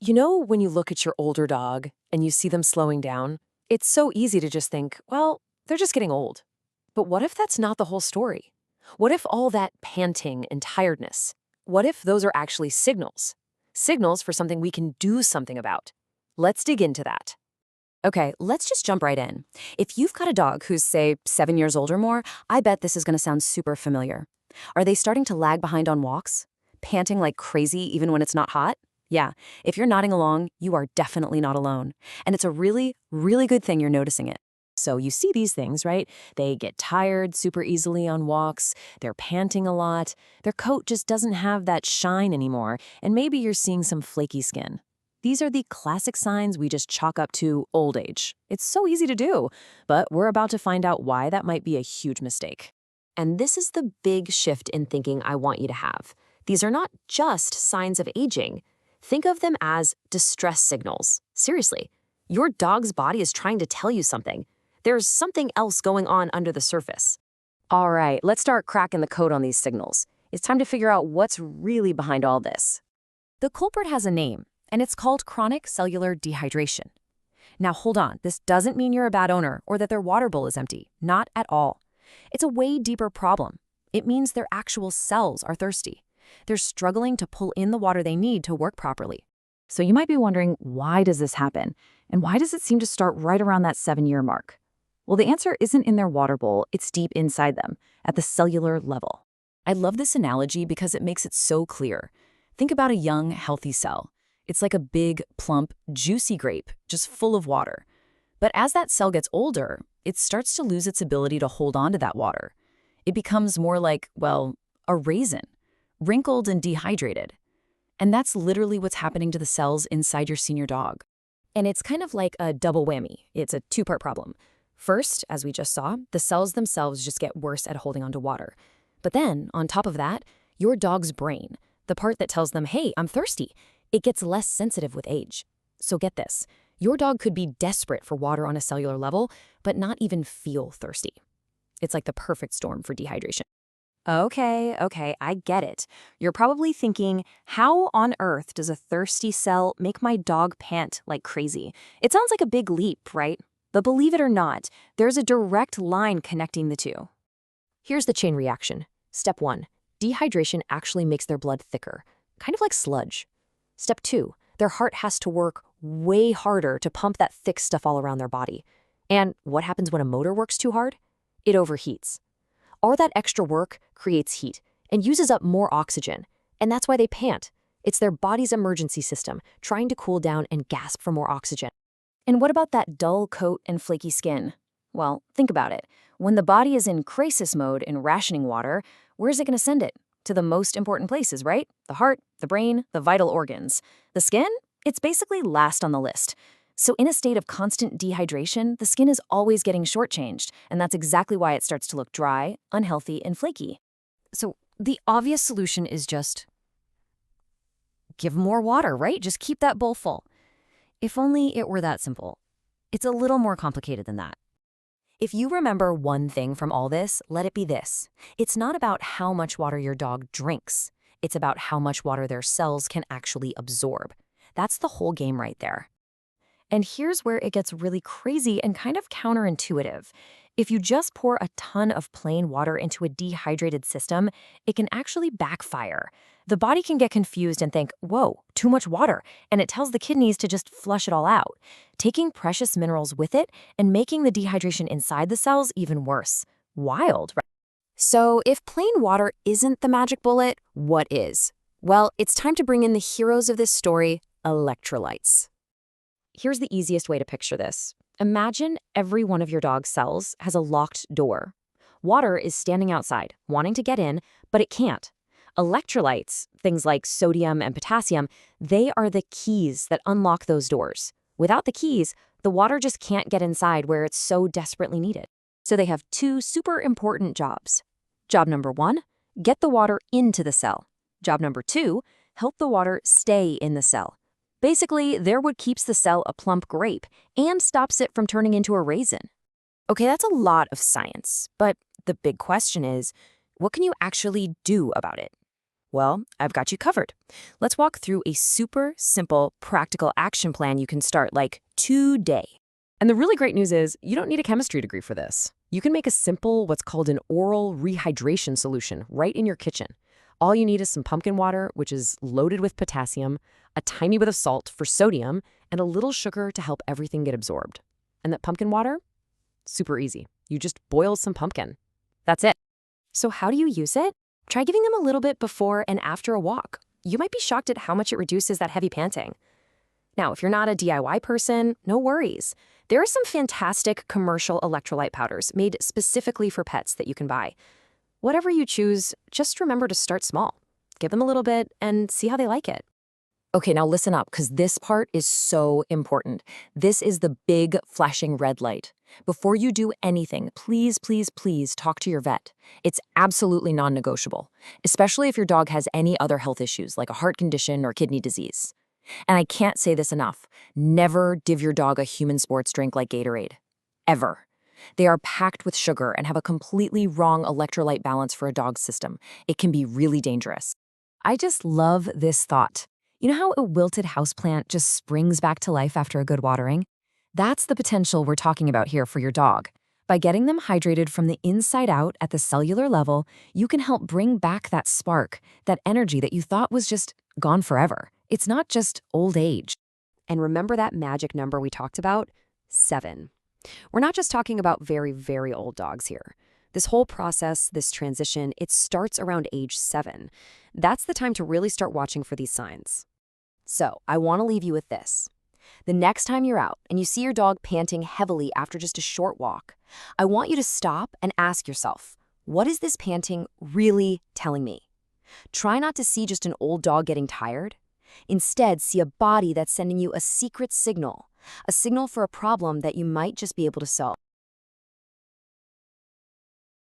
You know, when you look at your older dog and you see them slowing down, it's so easy to just think, well, they're just getting old. But what if that's not the whole story? What if all that panting and tiredness, what if those are actually signals? Signals for something we can do something about. Let's dig into that. Okay, let's just jump right in. If you've got a dog who's, say, 7 years old or more, I bet this is going to sound super familiar. Are they starting to lag behind on walks? Panting like crazy even when it's not hot? Yeah, if you're nodding along, you are definitely not alone. And it's a really, really good thing you're noticing it. So you see these things, right? They get tired super easily on walks, they're panting a lot, their coat just doesn't have that shine anymore, and maybe you're seeing some flaky skin. These are the classic signs we just chalk up to old age. It's so easy to do, but we're about to find out why that might be a huge mistake. And this is the big shift in thinking I want you to have. These are not just signs of aging. Think of them as distress signals. Seriously, your dog's body is trying to tell you something. There's something else going on under the surface. All right, let's start cracking the code on these signals. It's time to figure out what's really behind all this. The culprit has a name, and it's called chronic cellular dehydration. Now hold on, this doesn't mean you're a bad owner or that their water bowl is empty. Not at all. It's a way deeper problem. It means their actual cells are thirsty. They're struggling to pull in the water they need to work properly. So you might be wondering, why does this happen? And why does it seem to start right around that 7-year mark? Well, the answer isn't in their water bowl, it's deep inside them, at the cellular level. I love this analogy because it makes it so clear. Think about a young, healthy cell. It's like a big, plump, juicy grape, just full of water. But as that cell gets older, it starts to lose its ability to hold on to that water. It becomes more like, well, a raisin, wrinkled and dehydrated. And that's literally what's happening to the cells inside your senior dog. And it's kind of like a double whammy. It's a two-part problem. First, as we just saw, the cells themselves just get worse at holding onto water. But then, on top of that, your dog's brain, the part that tells them, hey, I'm thirsty, it gets less sensitive with age. So get this, your dog could be desperate for water on a cellular level, but not even feel thirsty. It's like the perfect storm for dehydration. Okay, I get it. You're probably thinking, how on earth does a thirsty cell make my dog pant like crazy? It sounds like a big leap, right? But believe it or not, there's a direct line connecting the two. Here's the chain reaction. Step 1, dehydration actually makes their blood thicker, kind of like sludge. Step 2, their heart has to work way harder to pump that thick stuff all around their body. And what happens when a motor works too hard? It overheats. All that extra work creates heat and uses up more oxygen, and that's why they pant. It's their body's emergency system trying to cool down and gasp for more oxygen. And what about that dull coat and flaky skin? Well, think about it. When the body is in crisis mode in rationing water, where's it going to send it? To the most important places, right? The heart, the brain, the vital organs. The skin? It's basically last on the list. So in a state of constant dehydration, the skin is always getting shortchanged, and that's exactly why it starts to look dry, unhealthy, and flaky. So the obvious solution is just give more water, right? Just keep that bowl full. If only it were that simple. It's a little more complicated than that. If you remember one thing from all this, let it be this. It's not about how much water your dog drinks. It's about how much water their cells can actually absorb. That's the whole game right there. And here's where it gets really crazy and kind of counterintuitive. If you just pour a ton of plain water into a dehydrated system, it can actually backfire. The body can get confused and think, whoa, too much water, and it tells the kidneys to just flush it all out, taking precious minerals with it and making the dehydration inside the cells even worse. Wild, right? So if plain water isn't the magic bullet, what is? Well, it's time to bring in the heroes of this story, electrolytes. Here's the easiest way to picture this. Imagine every one of your dog's cells has a locked door. Water is standing outside, wanting to get in, but it can't. Electrolytes, things like sodium and potassium, they are the keys that unlock those doors. Without the keys, the water just can't get inside where it's so desperately needed. So they have two super important jobs. Job number 1, get the water into the cell. Job number 2, help the water stay in the cell. Basically, they're what keeps the cell a plump grape and stops it from turning into a raisin. Okay, that's a lot of science, but the big question is, what can you actually do about it? Well, I've got you covered. Let's walk through a super simple, practical action plan you can start like today. And the really great news is you don't need a chemistry degree for this. You can make a simple, what's called an oral rehydration solution right in your kitchen. All you need is some pumpkin water, which is loaded with potassium, a tiny bit of salt for sodium, and a little sugar to help everything get absorbed. And that pumpkin water? Super easy. You just boil some pumpkin. That's it. So how do you use it? Try giving them a little bit before and after a walk. You might be shocked at how much it reduces that heavy panting. Now, if you're not a DIY person, no worries. There are some fantastic commercial electrolyte powders made specifically for pets that you can buy. Whatever you choose, just remember to start small. Give them a little bit and see how they like it. Okay, now listen up, because this part is so important. This is the big flashing red light. Before you do anything, please, please, please talk to your vet. It's absolutely non-negotiable, especially if your dog has any other health issues like a heart condition or kidney disease. And I can't say this enough, never give your dog a human sports drink like Gatorade. Ever. They are packed with sugar and have a completely wrong electrolyte balance for a dog's system. It can be really dangerous. I just love this thought. You know how a wilted houseplant just springs back to life after a good watering? That's the potential we're talking about here for your dog. By getting them hydrated from the inside out at the cellular level, you can help bring back that spark, that energy that you thought was just gone forever. It's not just old age. And remember that magic number we talked about? 7. We're not just talking about very, very old dogs here. This whole process, this transition, it starts around age 7. That's the time to really start watching for these signs. So, I want to leave you with this. The next time you're out and you see your dog panting heavily after just a short walk, I want you to stop and ask yourself, what is this panting really telling me? Try not to see just an old dog getting tired. Instead, see a body that's sending you a secret signal, a signal for a problem that you might just be able to solve.